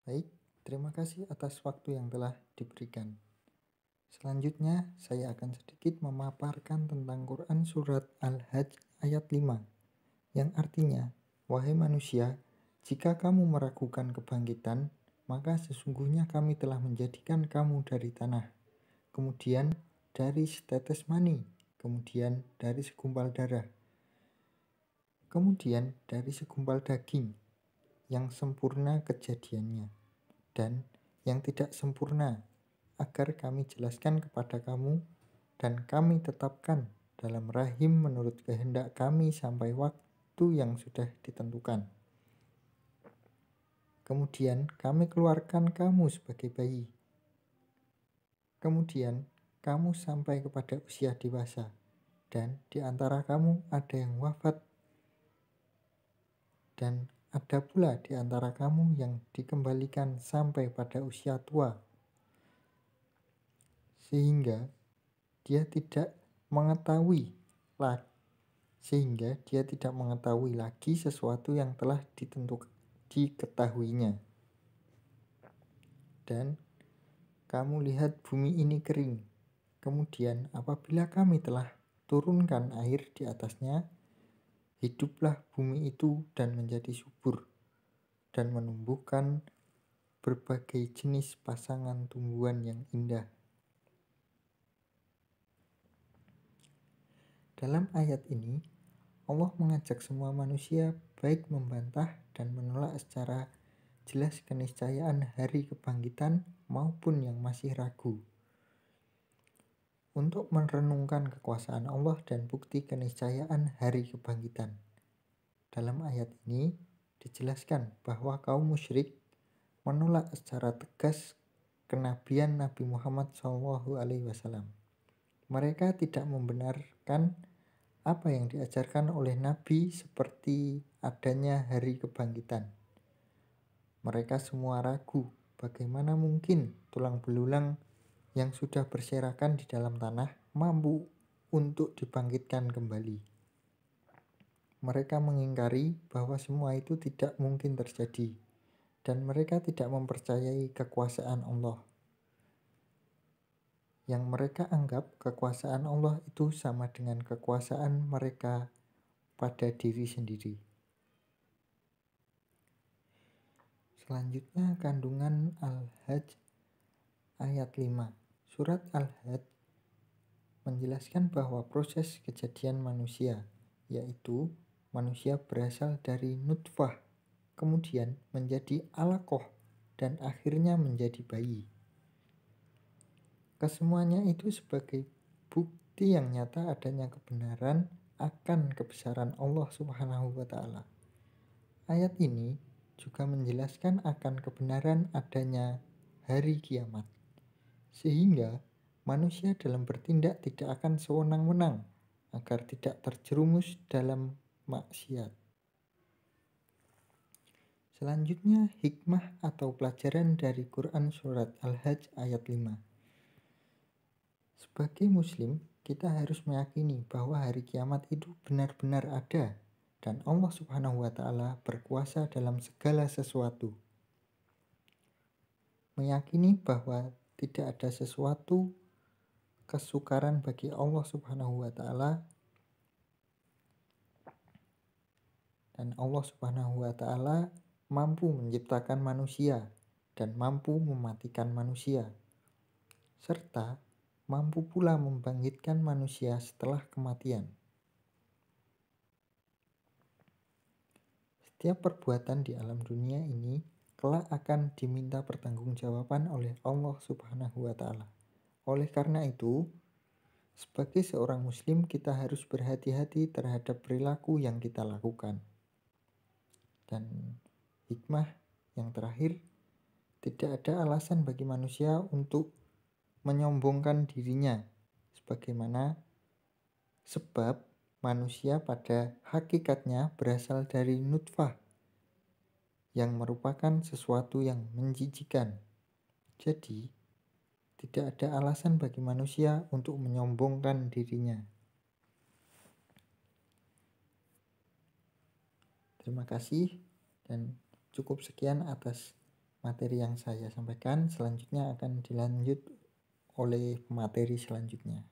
Baik, terima kasih atas waktu yang telah diberikan. Selanjutnya, saya akan sedikit memaparkan tentang Quran Surat Al-Hajj ayat 5, yang artinya, "Wahai manusia, jika kamu meragukan kebangkitan, maka sesungguhnya kami telah menjadikan kamu dari tanah, kemudian dari setetes mani, kemudian dari segumpal darah, kemudian dari segumpal daging, yang sempurna kejadiannya, dan yang tidak sempurna, agar kami jelaskan kepada kamu dan kami tetapkan dalam rahim menurut kehendak kami sampai waktu yang sudah ditentukan. Kemudian kami keluarkan kamu sebagai bayi. Kemudian kamu sampai kepada usia dewasa, dan di antara kamu ada yang wafat, dan ada pula di antara kamu yang dikembalikan sampai pada usia tua, sehingga dia tidak mengetahui lagi sesuatu yang telah diketahuinya. Dan kamu lihat bumi ini kering. Kemudian apabila kami telah turunkan air di atasnya, hiduplah bumi itu dan menjadi subur, dan menumbuhkan berbagai jenis pasangan tumbuhan yang indah. Dalam ayat ini, Allah mengajak semua manusia baik membantah dan menolak secara jelas keniscayaan hari kebangkitan maupun yang masih ragu, untuk merenungkan kekuasaan Allah dan bukti keniscayaan hari kebangkitan. Dalam ayat ini dijelaskan bahwa kaum musyrik menolak secara tegas kenabian Nabi Muhammad SAW. Mereka tidak membenarkan apa yang diajarkan oleh Nabi seperti adanya hari kebangkitan. Mereka semua ragu bagaimana mungkin tulang belulang yang sudah berserakan di dalam tanah mampu untuk dibangkitkan kembali. Mereka mengingkari bahwa semua itu tidak mungkin terjadi, dan mereka tidak mempercayai kekuasaan Allah. Yang mereka anggap kekuasaan Allah itu sama dengan kekuasaan mereka pada diri sendiri. Selanjutnya, kandungan Al-Hajj ayat 5. Surat Al-Hajj menjelaskan bahwa proses kejadian manusia, yaitu manusia berasal dari nutfah, kemudian menjadi alaqah, dan akhirnya menjadi bayi. Kesemuanya itu sebagai bukti yang nyata adanya kebenaran akan kebesaran Allah Subhanahu wa Ta'ala. Ayat ini juga menjelaskan akan kebenaran adanya hari kiamat, sehingga manusia dalam bertindak tidak akan sewenang-wenang agar tidak terjerumus dalam maksiat. Selanjutnya, hikmah atau pelajaran dari Quran Surat Al-Hajj ayat 5. Sebagai muslim, kita harus meyakini bahwa hari kiamat itu benar-benar ada, dan Allah Subhanahu wa Ta'ala berkuasa dalam segala sesuatu. Meyakini bahwa tidak ada sesuatu kesukaran bagi Allah Subhanahu wa Ta'ala, dan Allah Subhanahu wa Ta'ala mampu menciptakan manusia dan mampu mematikan manusia, serta mampu pula membangkitkan manusia setelah kematian. Setiap perbuatan di alam dunia ini kelak akan diminta pertanggungjawaban oleh Allah Subhanahu wa Ta'ala. Oleh karena itu, sebagai seorang muslim kita harus berhati-hati terhadap perilaku yang kita lakukan. Dan hikmah yang terakhir, tidak ada alasan bagi manusia untuk menyombongkan dirinya, sebab manusia pada hakikatnya berasal dari nutfah, yang merupakan sesuatu yang menjijikan. Jadi, tidak ada alasan bagi manusia untuk menyombongkan dirinya. Terima kasih, dan cukup sekian atas materi yang saya sampaikan. Selanjutnya akan dilanjut oleh materi selanjutnya.